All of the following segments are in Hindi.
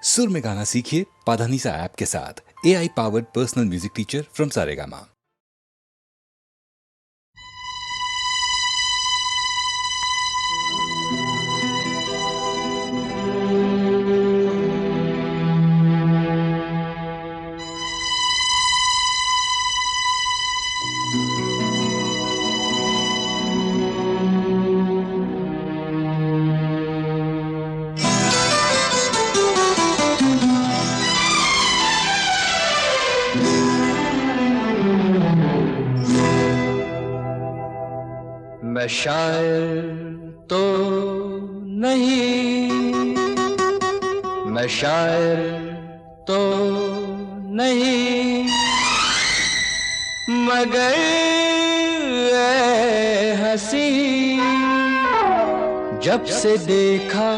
सुर में गाना सीखिए पाधानीसा ऐप के साथ। AI powered personal music teacher from Saregama. मैं शायर तो नहीं, मैं शायर तो नहीं, मगर ऐ हंसी जब से देखा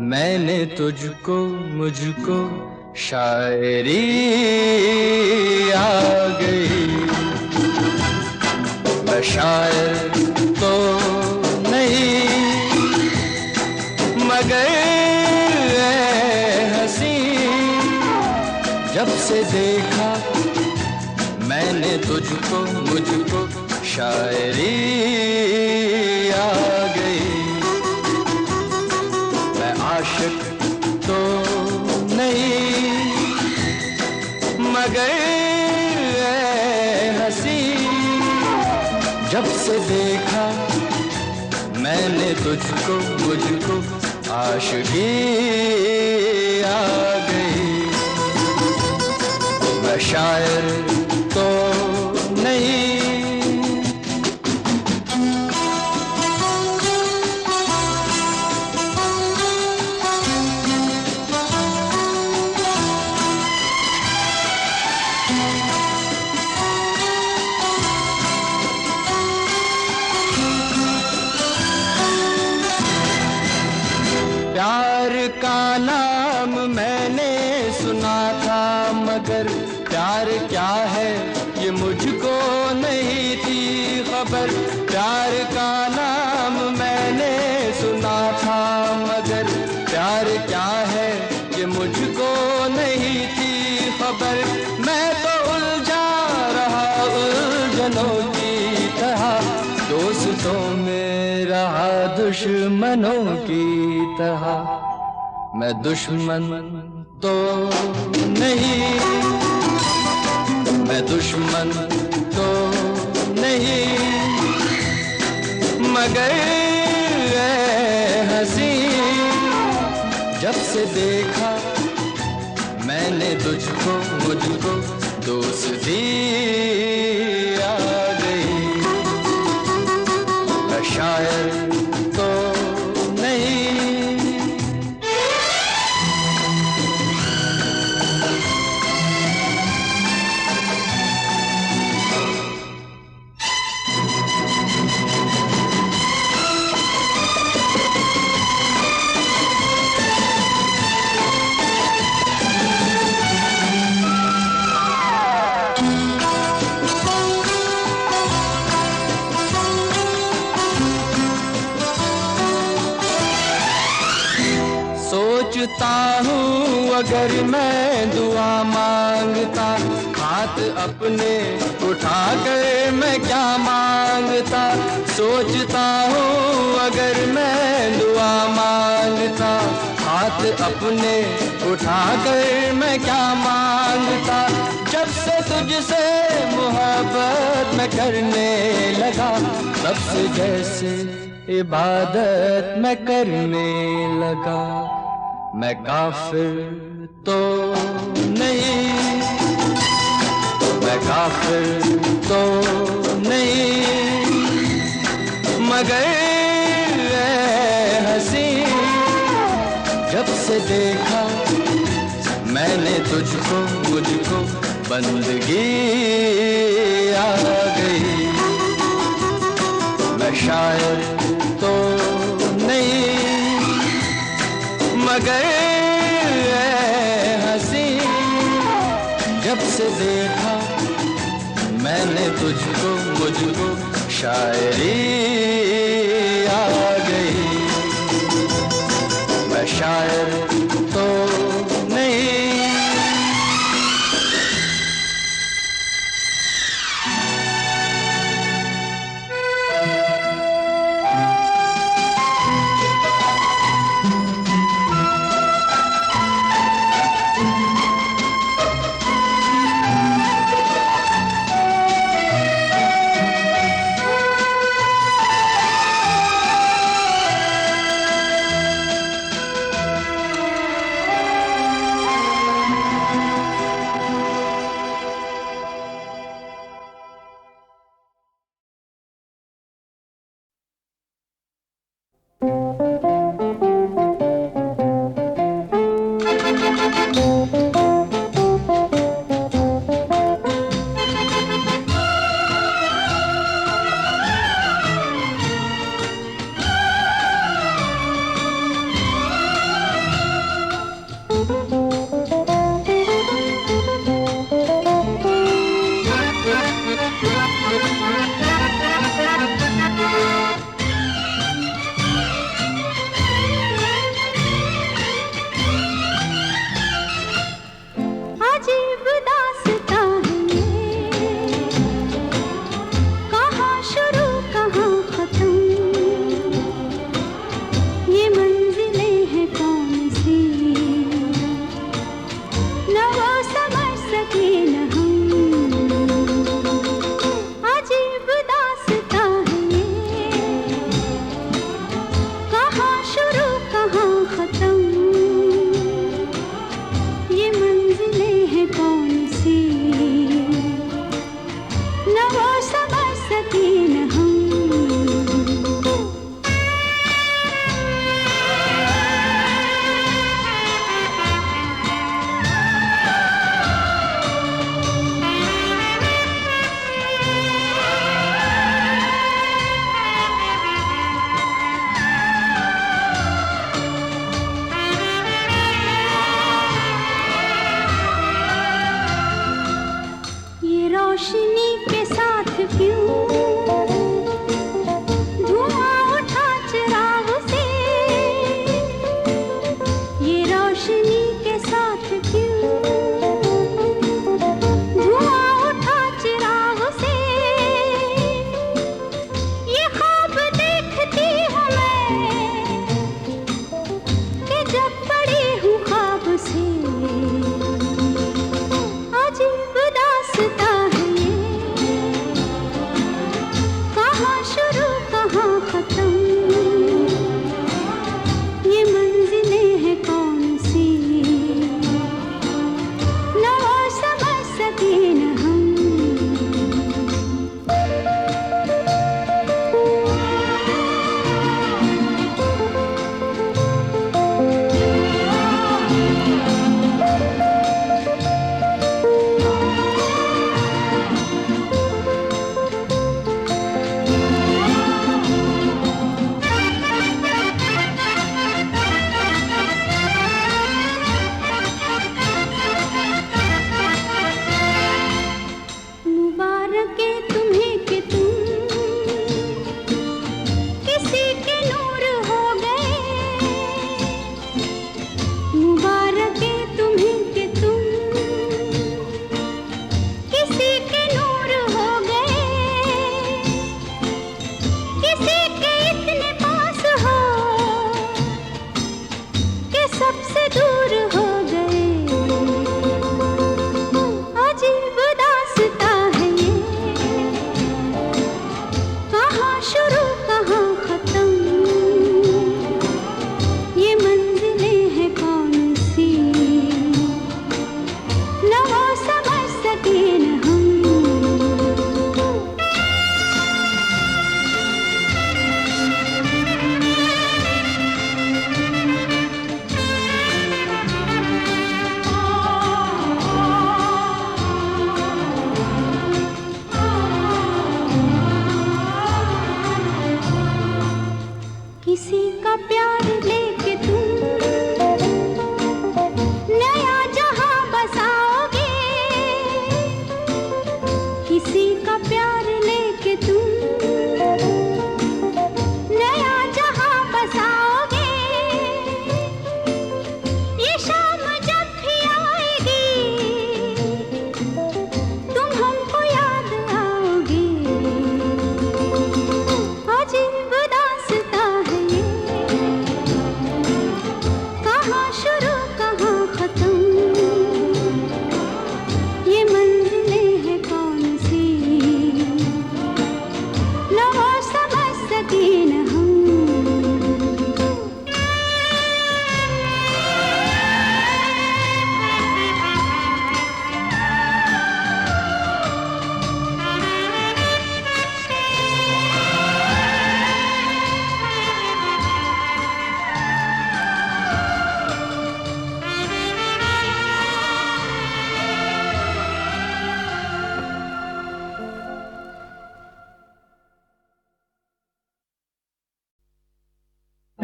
मैंने तुझको, मुझको शायरी आ गई। मैं शायर तो नहीं, मगर ऐ हंसी जब से देखा मैंने तुझको, मुझको शायरी आ गई। मैं आशिक तो नहीं, मगर ऐ हंसी जब से देखा मैंने तुझको, मुझको आशिकी आ गई। मैं शायर तो नहीं। प्यार का नाम मैंने सुना था, मगर प्यार क्या है ये मुझको नहीं थी खबर। प्यार का नाम मैंने सुना था, मगर प्यार क्या है ये मुझको नहीं थी खबर। मैं तो उलझा रहा उलझनों की तरह, दोस्तों में रहा दुश्मनों की तरह। मैं दुश्मन तो नहीं, मैं दुश्मन तो नहीं, मगर ऐ हंसी जब से देखा मैंने तुझको, मुझको दोस्ती आ गई। मैं शायर तो नहीं। सोचता हूँ अगर मैं दुआ मांगता, हाथ अपने उठा कर मैं क्या मांगता। सोचता हूँ अगर मैं दुआ मांगता, हाथ अपने उठा कर मैं क्या मांगता। जब से तुझसे मोहब्बत मैं करने लगा, तब से जैसे इबादत मैं करने लगा। मैं काफिर तो नहीं, मैं काफिर तो नहीं, मगर ऐ हंसी जब से देखा मैंने तुझको, मुझको बंदगी आ गई। मैं शायर तो नहीं, मगर ऐ हंसी जब से देखा मैंने तुझको, मुझको शायरी आ गई। मैं शायर तो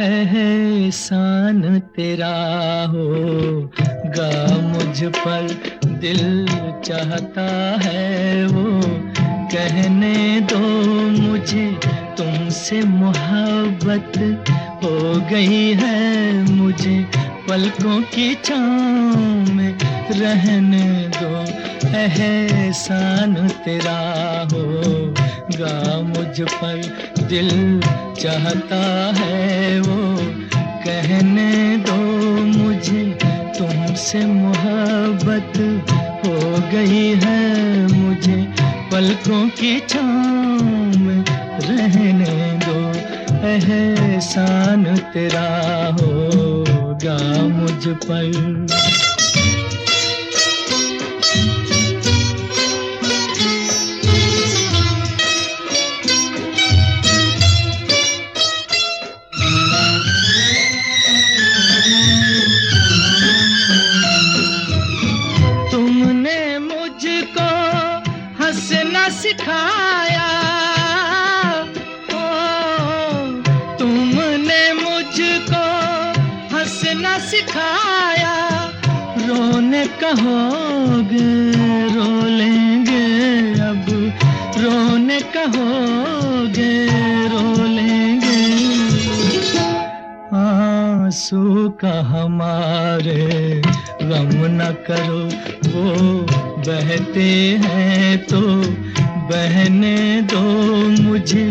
एहसान तेरा होगा मुझ पर, दिल चाहता है वो कहने दो मुझे, तुमसे मोहब्बत हो गई है मुझे, पलकों की छाँव में रहने दो। एहसान तेरा होगा मुझ पर, दिल चाहता है वो कहने दो मुझे, तुमसे मोहब्बत हो गई है मुझे, पलकों की छाँव में रहने दो। एहसान तेरा होगा मुझ पर। तुमने मुझको हंसना सिखाया, तुमने मुझको हंसना सिखाया, रोने कहोगे रो लेंगे अब, रोने कहोगे रो लेंगे। आंसू का हमारे गम न करो, वो बहते हैं तो बहने दो मुझे,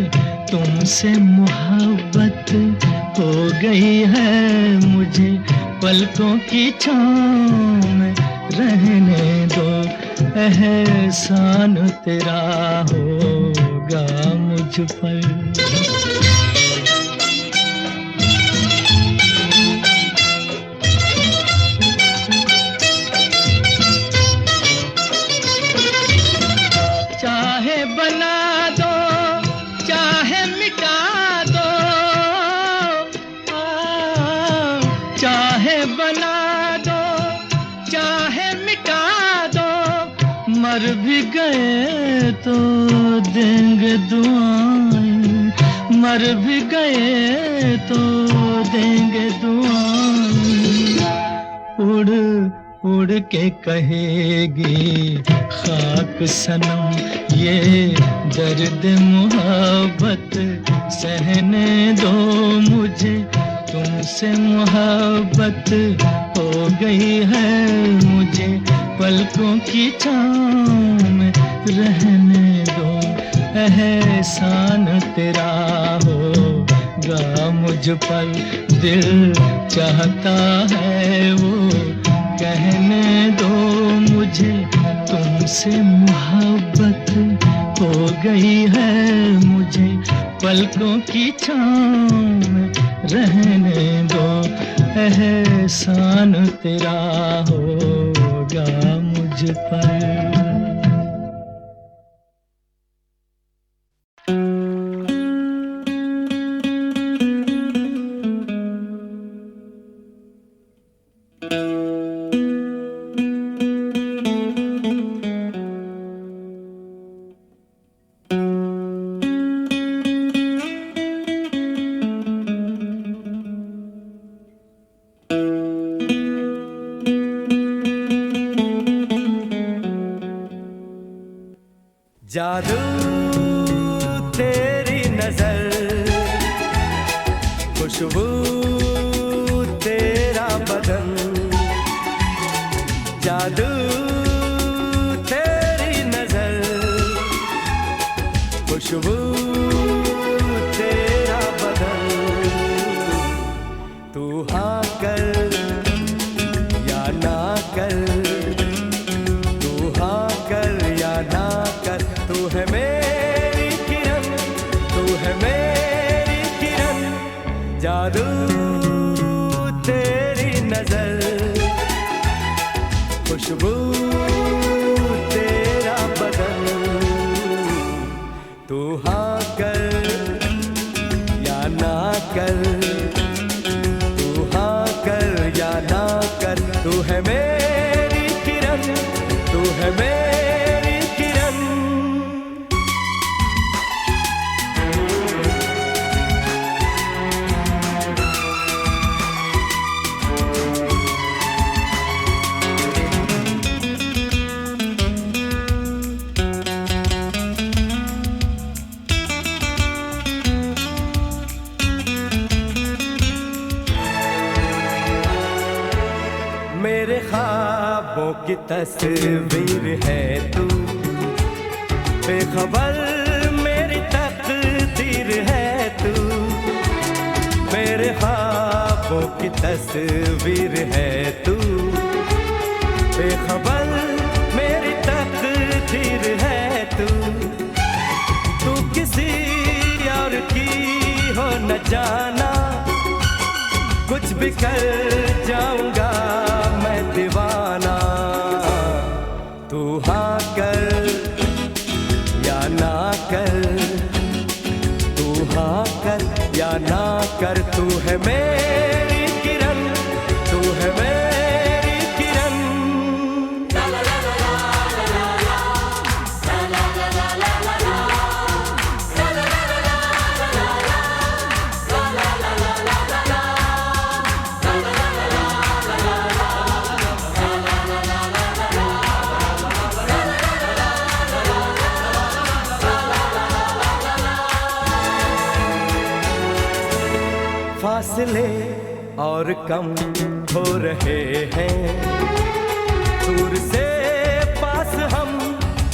तुमसे मोहब्बत हो गई है मुझे, पलकों की छाँव में रहने दो। एहसान तेरा होगा मुझ पर। चाहे बना दो चाहे मिटा दो, चाहे बना दो चाहे मिटा दो, मर भी गए तो देंगे दुआएं, मर भी गए तो देंगे दुआएं। उड़ के कहेगी खाक सनम ये दर्द मोहब्बत, सहने दो मुझे, तुमसे मोहब्बत हो गई है मुझे, पलकों की छाँव में रहने दो। एहसान तेरा होगा मुझ पर, दिल चाहता है वो कहने दो मुझे, तुमसे मोहब्बत हो गई है मुझे, पलकों की छाँव में रहने दो। एहसान तेरा होगा मुझ पर। जादू तेरी नजर, खुशबू तेरा बदन, जादू तेरी नजर, खुशबू तेरा बदन। तू हाँ कर या ना कर, तू हाँ कर या ना कर, तू है मेरी किरण, तू है मेरी किरण। जादू तेरी नजर, खुशबू तेरा बदन। तू हाँ कर या ना कर, तू हाँ कर या ना कर, तू है मेरी किरण, तू है मेरी किरण। मेरे ख्वाबों की तस्वीर है तू, बेखबर मेरी तकदीर है तू। मेरे ख्वाबों की तस्वीर है तू, बेखबर मेरी तकदीर है तू। तू किसी और की हो न जाना, कुछ भी कर जाऊंगा मैं दीवाना। तू हाँ कर या ना कर, तू हाँ कर या ना कर। तू है मेरी किरण, तू है मेरी किरण। फासले और कम हो रहे हैं, दूर से पास हम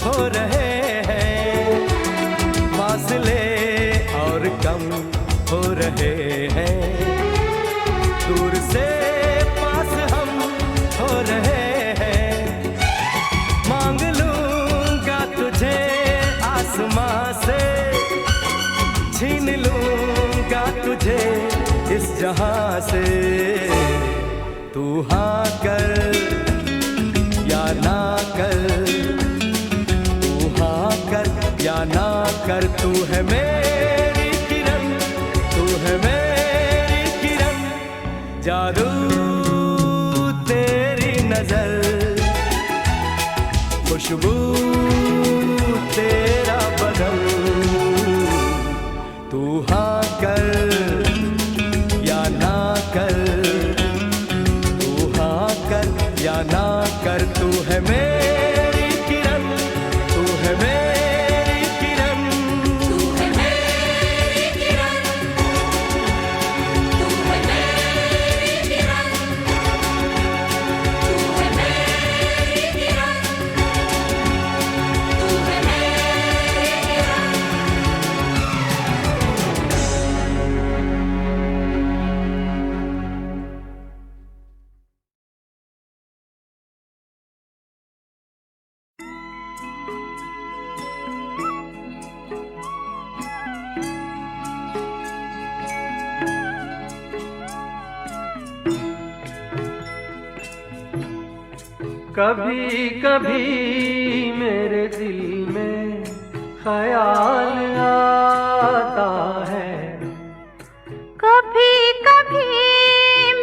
हो रहे हैं। फासले और कम हो रहे हैं, दूर से पास हम हो रहे हैं। मांग लूंगा तुझे आसमां से, छीन लूंगा तुझे इस जहां से। तू हाँ कर या ना कर, तू हाँ कर या ना कर। तू है मेरी किरण, तू है मेरी किरण। जादू तेरी नजर, खुशबू तेरा बदन। तू हाँ कर या ना कर, तू हाँ कर या ना कर। तू है मेरी किरण, तू है मेरी किरण। तू है मेरी किरण, तू है मेरी किरण, तू है मेरी किरण, तू है मेरी किरण। कभी कभी मेरे दिल में ख्याल आता है, कभी कभी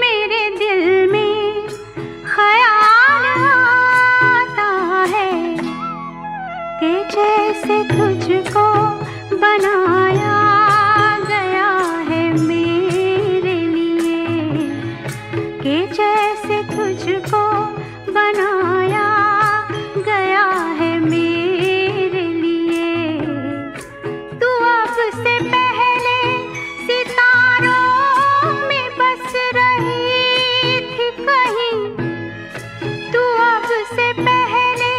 मेरे दिल में ख्याल आता है कि जैसे तुझको बनाया गया है मेरे लिए, कि जैसे तुझको बनाया गया है मेरे लिए। तू अब से पहले सितारों में बस रही थी कहीं, तू अब से पहले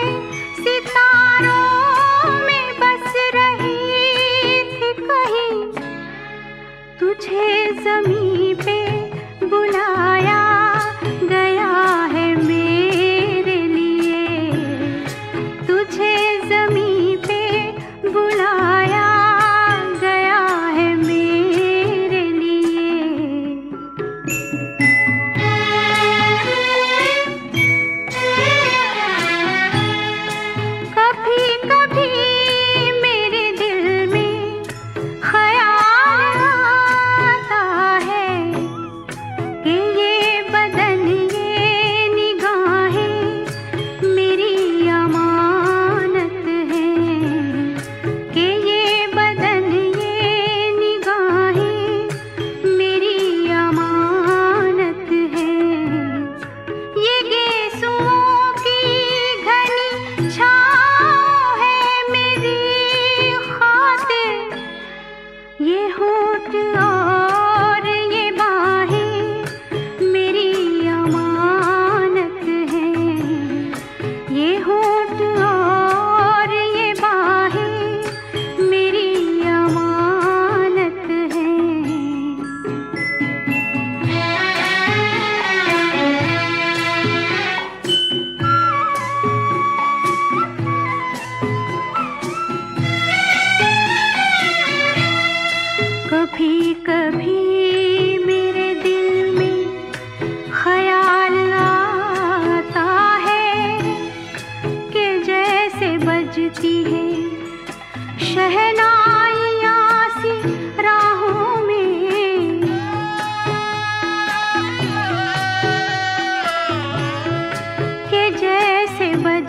सितारों में बस रही थी कहीं। तुझे ज़मीं पे बुलाया गया है मेरे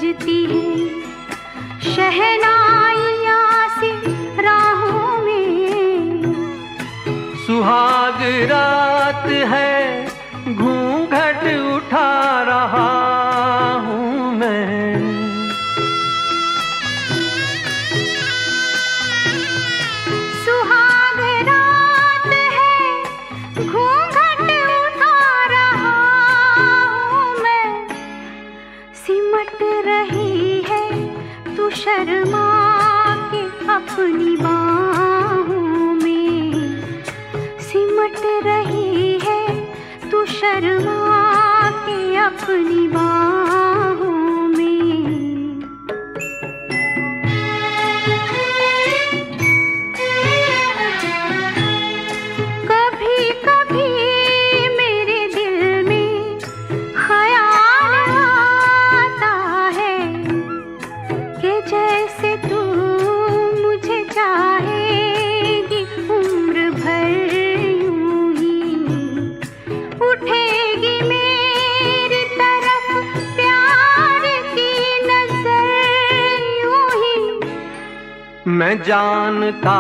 बजती है शहनाइयाँ सी राहों में। सुहाग रात है घूंघट उठा रहा हूँ मैं। सुहाग रात है घूंघट उठा रहा हूँ मैं। सिमट रही है तू शर्मा के अपनी बाहों में। सिमट रही है तू शर्मा के अपनी बाहों में। कभी कभी मेरे दिल में ख्याल आता है कि जैसे तू मुझे चाहेगी उम्र भर यूं ही। उठेगी मेरी तरफ प्यार की नजर यूं ही। मैं जानता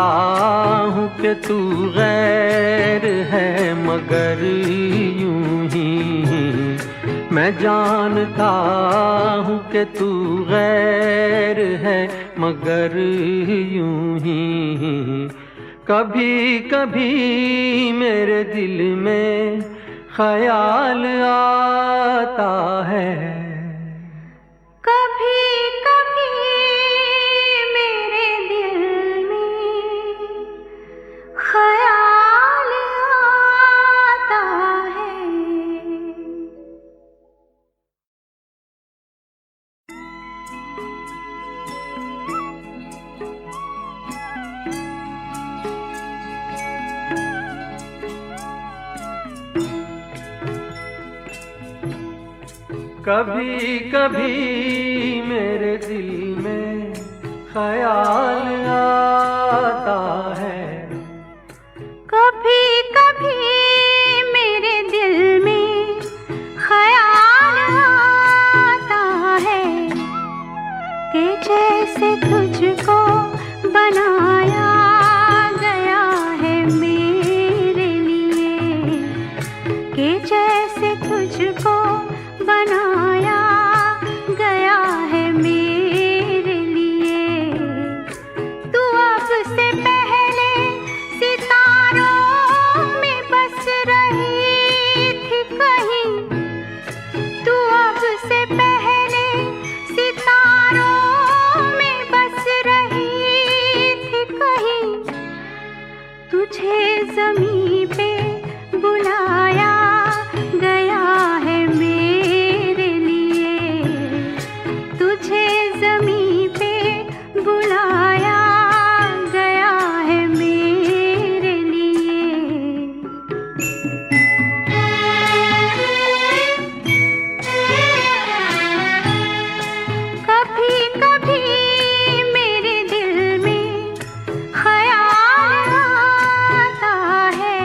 हूँ कि तू गैर है मगर यूं ही। मैं जानता हूँ कि तू गैर है मगर यूं ही। कभी कभी मेरे दिल में ख्याल आता है। कभी कभी मेरे दिल में ख्याल आता है। कभी कभी मेरे दिल में ख्याल आता है। कभी कभी मेरे दिल में ख्याल आता है कि जैसे तुझको बनाया गया है मेरे लिए। कि जैसे तुझको बनाया गया है मेरे लिए। तू अब से पहले सितारों में बस रही थी कहीं। तू अब से पहले सितारों में बस रही थी कहीं। तुझे ज़मीं पे बुलाया गया है मेरे लिए। तुझे ज़मीं पे बुलाया गया है मेरे लिए। कभी कभी मेरे दिल में ख्याल आता है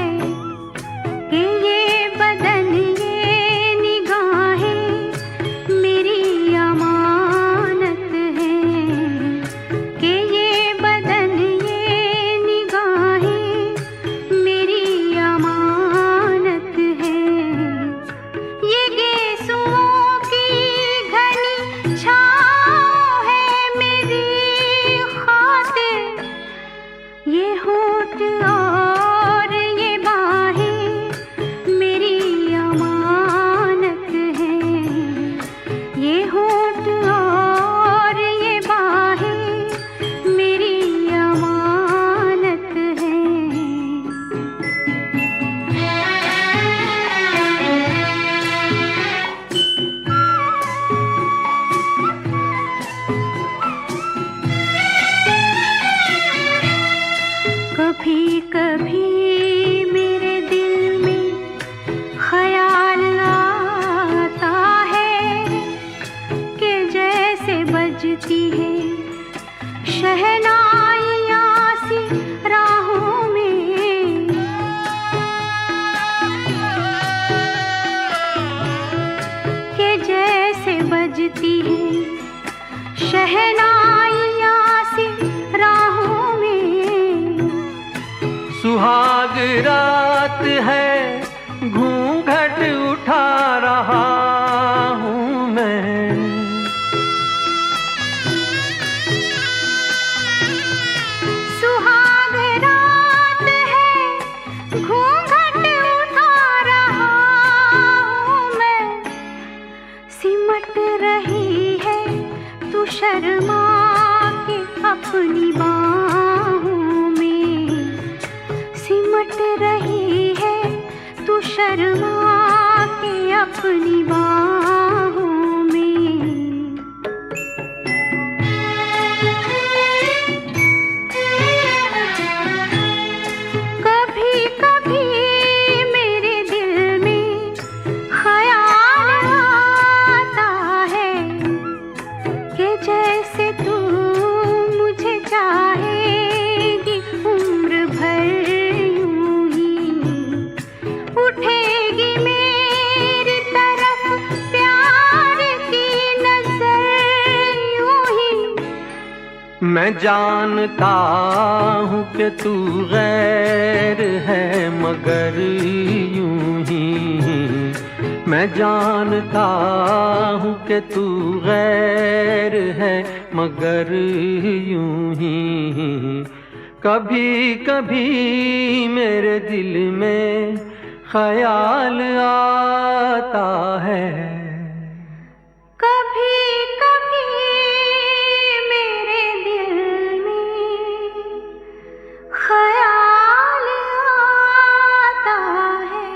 कि ये बदन ये निगाहें मेरी अमानत हैं। कि ये बदन ये निगाहें मेरी अमानत हैं। ये गेसुओं की घनी छाँव है मेरी खातिर। ये होठ और ये बाहें मेरी अमानत हैं। ये होठ और ये बाहें मेरी अमानत हैं। कभी कभी मेरे दिल में ख्याल आता है कि जैसे बजती है शहनाइयाँ सी राहों में। कि जैसे बजती है शहनाइयाँ सी राहों में। सुहाग रात है, घूंघट उठा रहा हूँ मैं। सुहाग रात है, घूंघट उठा रहा हूँ मैं। सिमट रही है तू शर्मा के अपनी बाहों में। सिमट रही है तू शर्मा के अपनी बाहों में। कभी कभी मेरे दिल में ख्याल आता है कि जैसे तू मुझे चाहेगी उम्र भर यूं ही। उठेगी मेरी तरफ प्यार की नजर यूं ही। मैं जानता हूँ कि तू गैर है मगर यूं ही। मैं जानता हूँ कि तू गैर है मगर यूं ही। कभी कभी मेरे दिल में ख्याल आता है। कभी कभी मेरे दिल में ख्याल आता है।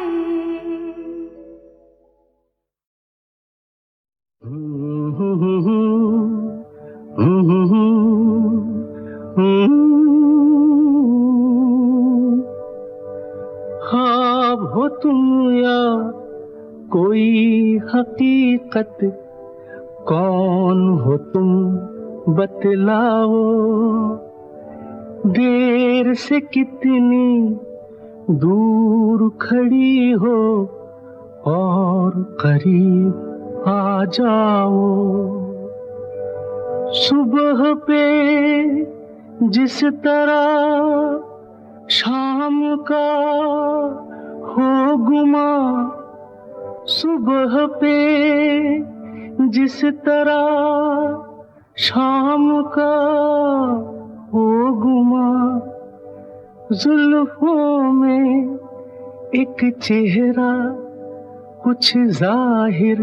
ख्वाब हो तुम या कोई हकीकत, कौन हो तुम बतलाओ। देर से कितनी दूर खड़ी हो और करीब आ जाओ। सुबह पे जिस तरह शाम का हो गुमा, सुबह पे जिस तरह शाम का हो गुमा। जुल्फों में एक चेहरा, कुछ जाहिर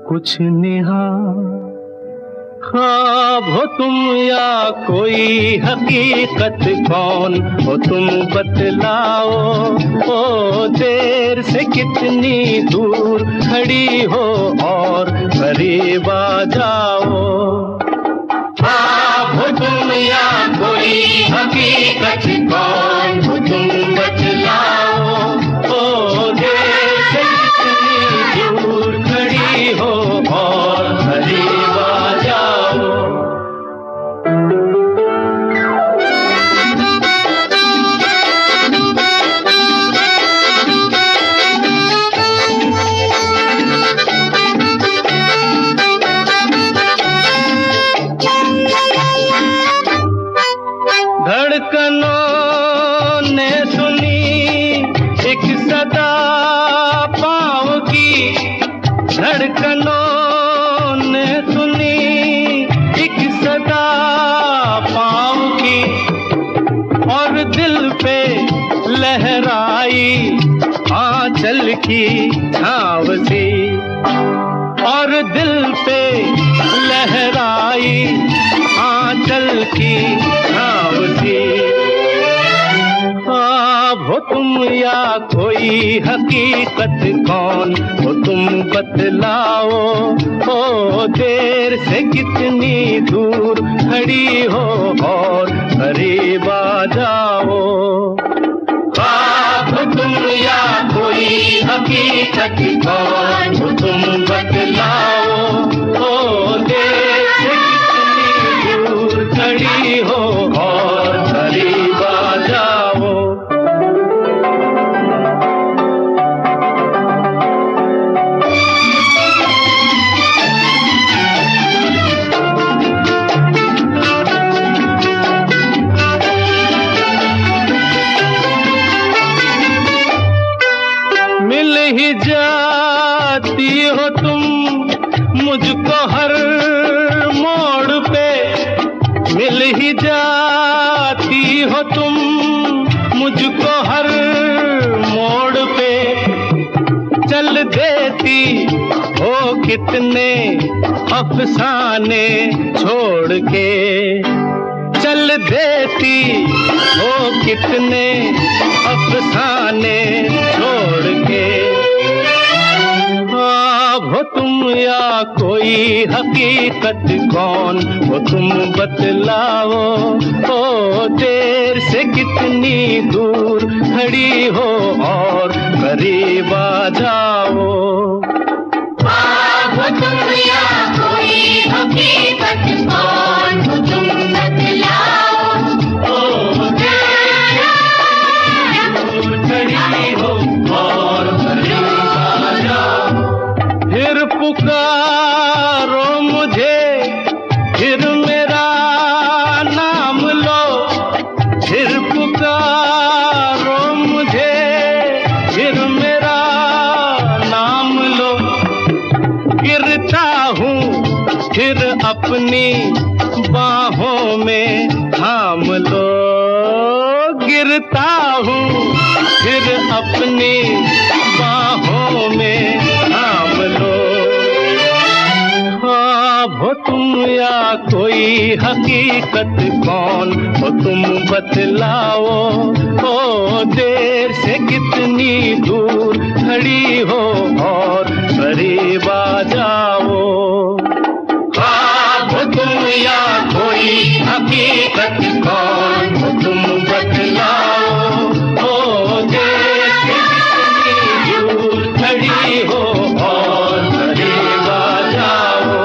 कुछ नेहा। ख्वाब हो तुम या कोई हकीकत, कौन हो तुम बतलाओ। ओ देर से कितनी दूर खड़ी हो और करीब आ जाओ। ख्वाब हो तुम या कोई हकीकत, कौन हो तुम बतलाओ। ओ देर से कितनी दूर खड़ी हो और करीब आ जाओ। धड़कनों ने सुनी एक सदा पाँव की। धड़कनों ने सुनी एक सदा पाँव की, और दिल पे लहराई आंचल की छाँव सी। और दिल पे लहराई आंचल की छाँव सी। ख्वाब हो तुम या कोई हकीकत, कौन हो तुम बतलाओ। ओ देर से कितनी दूर खड़ी हो और करीब आ जाओ। ख्वाब हो तुम या कोई हकीकत, कौन हो तुम बतलाओ। ओ देर से कितनी दूर खड़ी हो और करीब आ जाओ। जाती हो तुम मुझको हर मोड़ पे, चल देती हो कितने अफसाने छोड़ के, चल देती हो कितने अफसाने छोड़ के। ख्वाब हो तुम या कोई हकीकत, कौन हो तुम बतलाओ। ओ देर से कितनी दूर खड़ी हो और करीब आ जाओ। ख्वाब हो तुम या कोई हकीकत, कौन हो तुम बतलाओ। ओ देर से दूर खड़ी हो और करीब आ जाओ। फिर पुकारो मुझे, फिर मेरा नाम लो, फिर पुकारो मुझे, फिर मेरा नाम लो। गिरता हूँ फिर अपनी बाहों में थाम लो, गिरता हूँ फिर अपनी बाहों में थाम लो। ख्वाब हो तुम या कोई हकीकत, कौन हो तुम बतलाओ। ओ देर से कितनी दूर खड़ी हो और करीब आ जाओ। ख्वाब हो तुम या कोई हकीकत, कौन हो तुम बतलाओ। ओ देर से कितनी दूर खड़ी हो और करीब आ जाओ।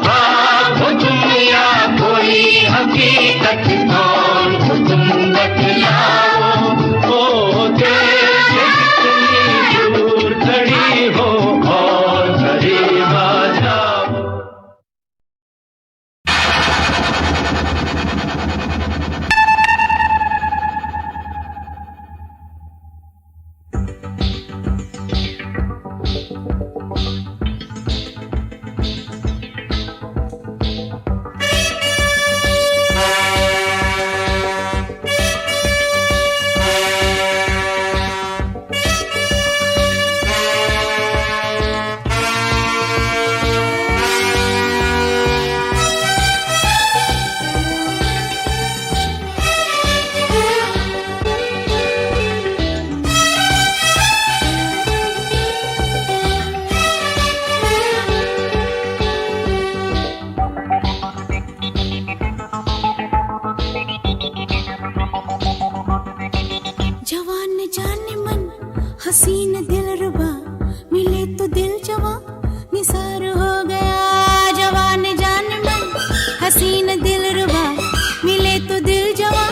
ख्वाब हो तुम या कोई हकीकत, कौन हो तुम बतलाओ। ओ देर से कितनी दूर खड़ी हो और करीब आ जाओ। जवान जाने मन हसीन दिलरुबा, मिले तो दिल जवां निसार हो गया। जवान जाने मन हसीन दिलरुबा, मिले तो दिल जवां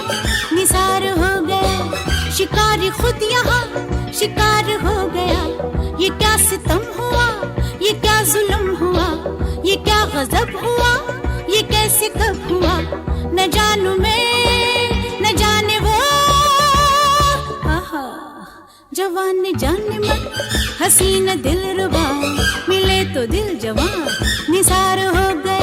निसार हो गया। शिकारी खुद यहाँ शिकार हो गया। ये क्या सितम हुआ, ये क्या जुल्म हुआ, ये क्या गजब हुआ, ये कैसे कब हुआ। न जानू मैं न जाने वो, जवान जाने मन हसीन दिलरुबा, मिले तो दिल जवां निसार हो गया।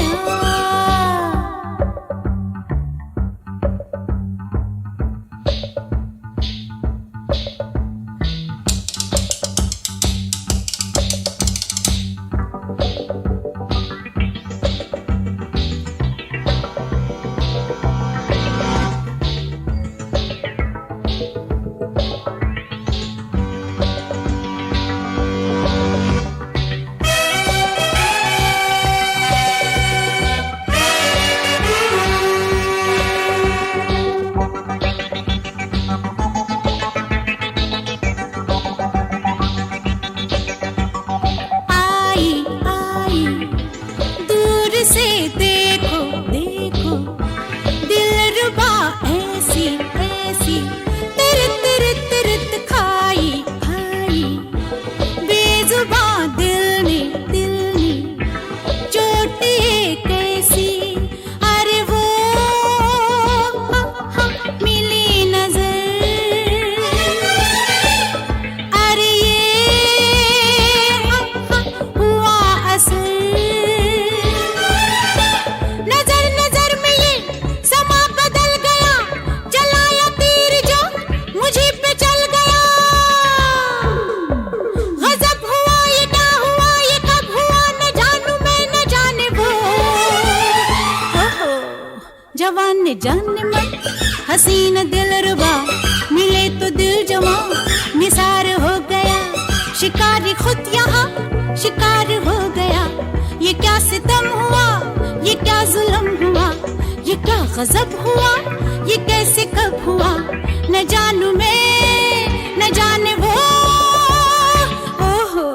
जाने मन हसीन दिलरुबा मिले तो दिल जवां निसार हो गया शिकारी खुद यहाँ शिकार हो गया ये क्या सितम हुआ ये क्या जुल्म हुआ ये क्या गजब हुआ ये कैसे कब हुआ न जानू मैं न जाने वो ओहो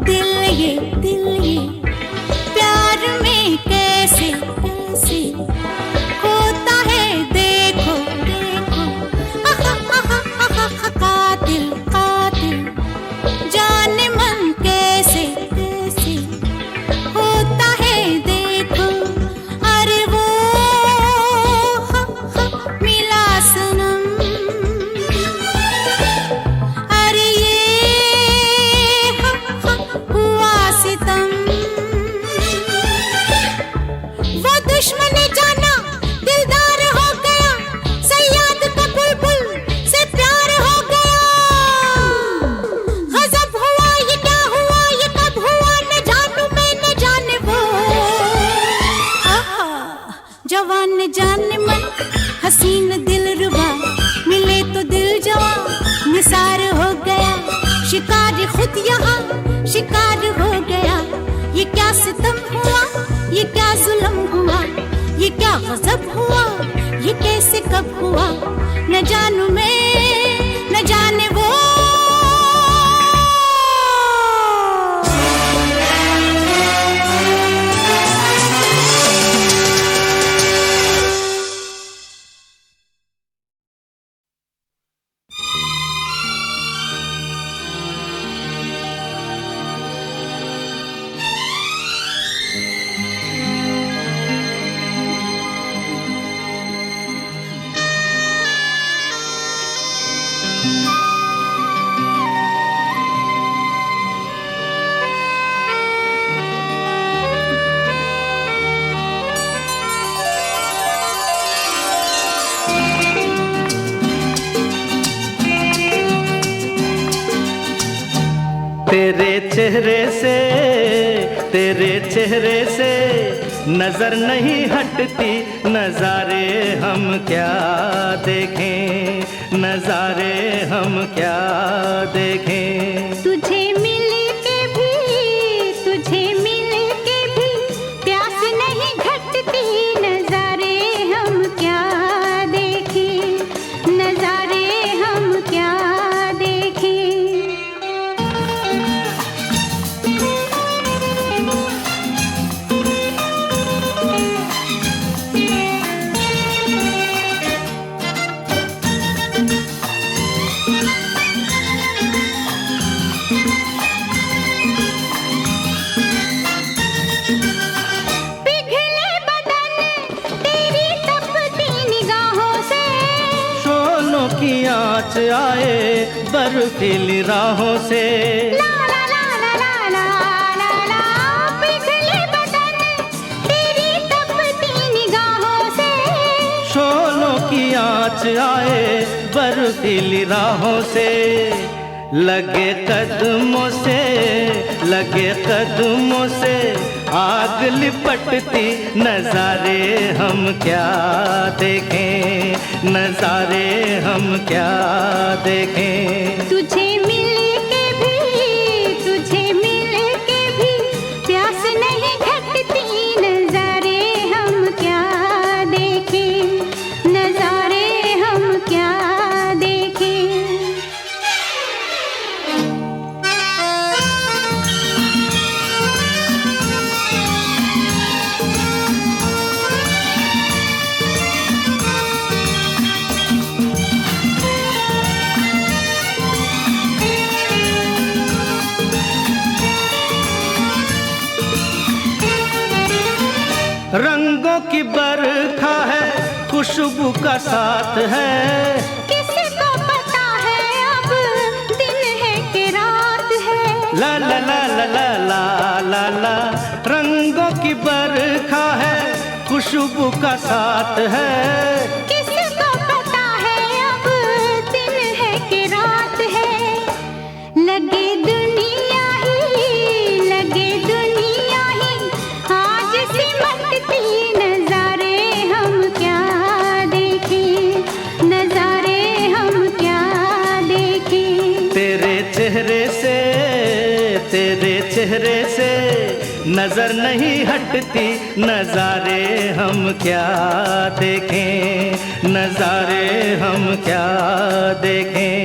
दिल ये प्यार में कैसे कैसे होता है देखो देखो कातिल कातिल जाने मन कैसे कैसे होता है देखो अरे वो मिला सनम अरे ये हुआ सितम वो दुश्मन जाना दिलदार हो गया सयाद का बुलबुल से प्यार हो गया गजब हुआ ये क्या हुआ ये कब हुआ न जानू मैं न जाने वो आहा जवान न जाने मन हसीन दिलरुबा मिले तो दिल जवां निसार हो गया शिकार खुद यहाँ शिकार हो गया ये क्या सितम हुआ ये क्या जुल्म हुआ ये क्या गजब हुआ ये कैसे कब हुआ न जानू मैं न जाने वो तेरे चेहरे से नजर नहीं हटती नजारे हम क्या देखें नजारे हम क्या देखें तुझे मिल के भी प्यास नहीं घटती नजारे हम क्या देखें नजारे हम क्या देखें आँच आए बर्फीली राहों से ला ला ला ला ला ला ला ला पिघले बदन तेरी तपती निगाहों से शोलों की आँच आए बर्फीली राहों से लगे कदमों से आग लिपटती नजारे हम क्या देखें नजारे हम क्या देखें तुझे मिल के भी प्यास नहीं घटती नजारे हम क्या देखें नजारे हम क्या देखें रंगों की बरखा है, खुशबू का साथ है। किसी को पता है अब दिन है कि रात है। ला ला ला ला ला ला ला ला, रंगों की बरखा है, खुशबू का साथ है। किसी को पता है अब दिन है कि रात है। लगे दुनिया ही आज सिमटती, नजारे हम क्या देखें, नजारे हम क्या देखें। तेरे चेहरे से नजर नहीं हटती, नजारे हम क्या देखें, नजारे हम क्या देखें।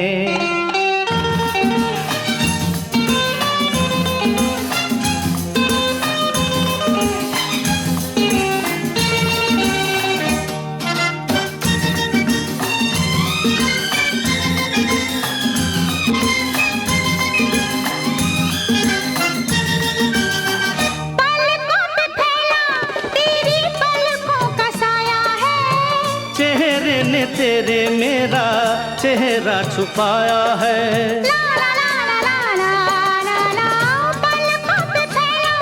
तेरे मेरा चेहरा छुपाया है। ला ला ला ला ला ला ला, पलकों पे फैला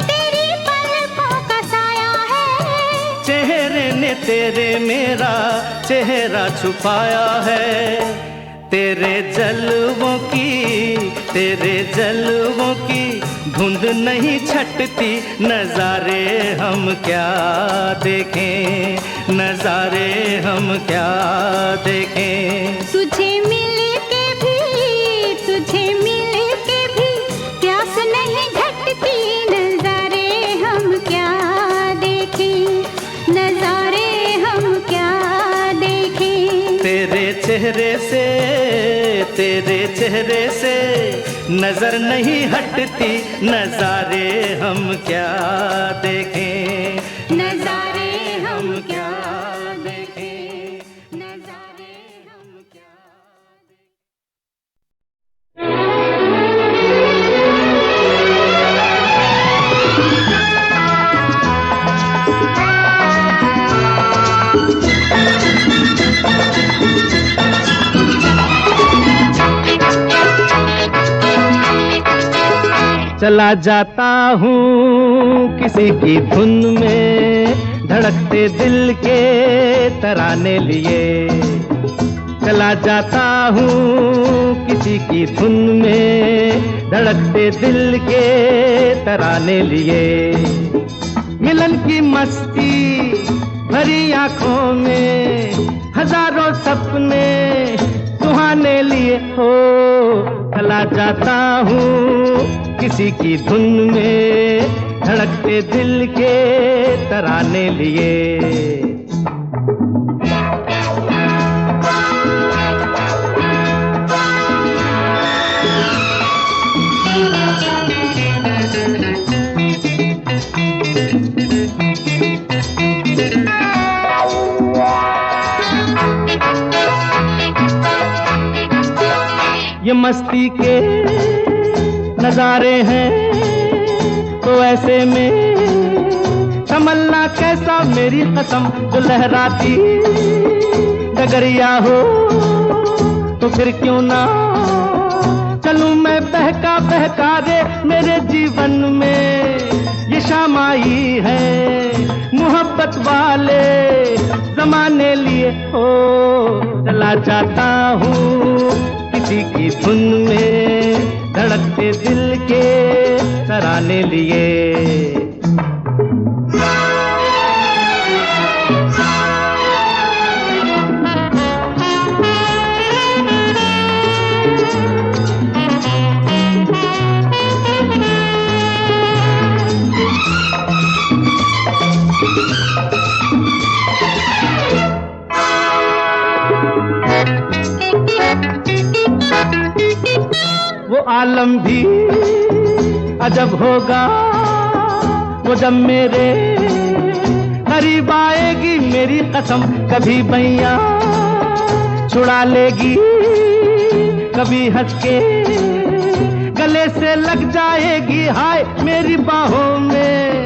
तेरी पलकों का साया है। चेहरे ने तेरे मेरा चेहरा छुपाया है। तेरे जलवों की धुंध नहीं छटती, नजारे हम क्या देखें, नजारे हम क्या देखें। तुझे मिल के भी प्यास नहीं घटती, नजारे हम क्या देखें, नजारे हम क्या देखें। तेरे चेहरे से नजर नहीं हटती, नजारे हम क्या देखें, नजारे हम क्या देखें, नजारे हम क्या चला जाता हूँ किसी की धुन में, धड़कते दिल के तराने लिए। चला जाता हूँ किसी की धुन में, धड़कते दिल के तराने लिए। मिलन की मस्ती भरी आंखों में, हजारों सपने सुहाने लिए हो। चला जाता हूँ किसी की धुन में, धड़कते दिल के तराने लिए। ये मस्ती के नजारे हैं तो ऐसे में तमन्ना कैसा मेरी कसम, जो लहराती डगरिया हो तो फिर क्यों ना चलूं मैं बहका बहका रे। मेरे जीवन में ये शाम आई है, मोहब्बत वाले जमाने लिए हो। चला जाता हूँ किसी की धुन में, धड़कते दिल के तराने लिए। वो आलम भी अजब होगा वो जब मेरे करीब आएगी, मेरी कसम कभी बैया छुड़ा लेगी, कभी हंस के गले से लग जाएगी। हाय मेरी बाहों में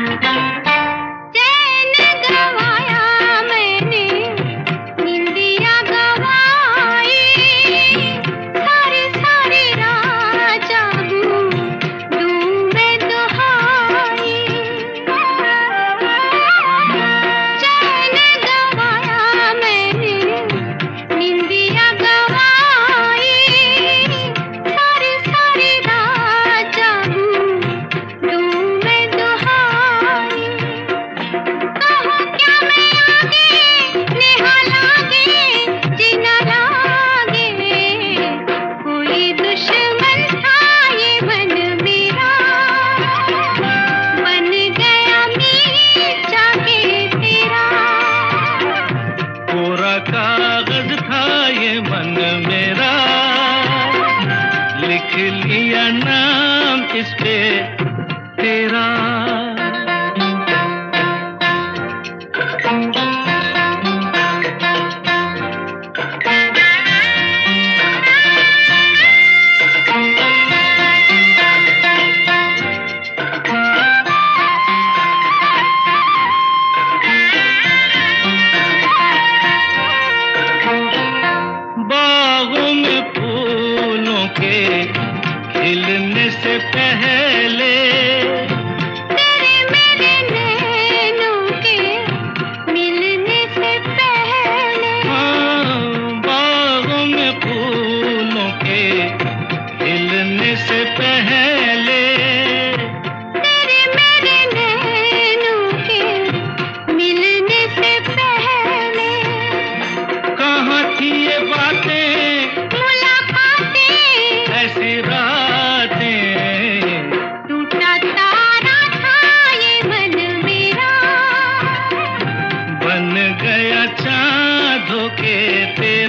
कागज था ये मन मेरा, लिख लिया नाम इस पे तेरा। बागों में फूलों के खिलने से पहले, तेरे मेरे नैनों के मिलने से पहले, हाँ, बागों में फूलों के खिलने से पहले, तेरे मेरे नैनों के मिलने से पहले, कहाँ थी ये बातें, मुलाकातें, ऐसी रातें, टूटा तारा था ये मन मेरा, बन गया चाँद होके तेरा।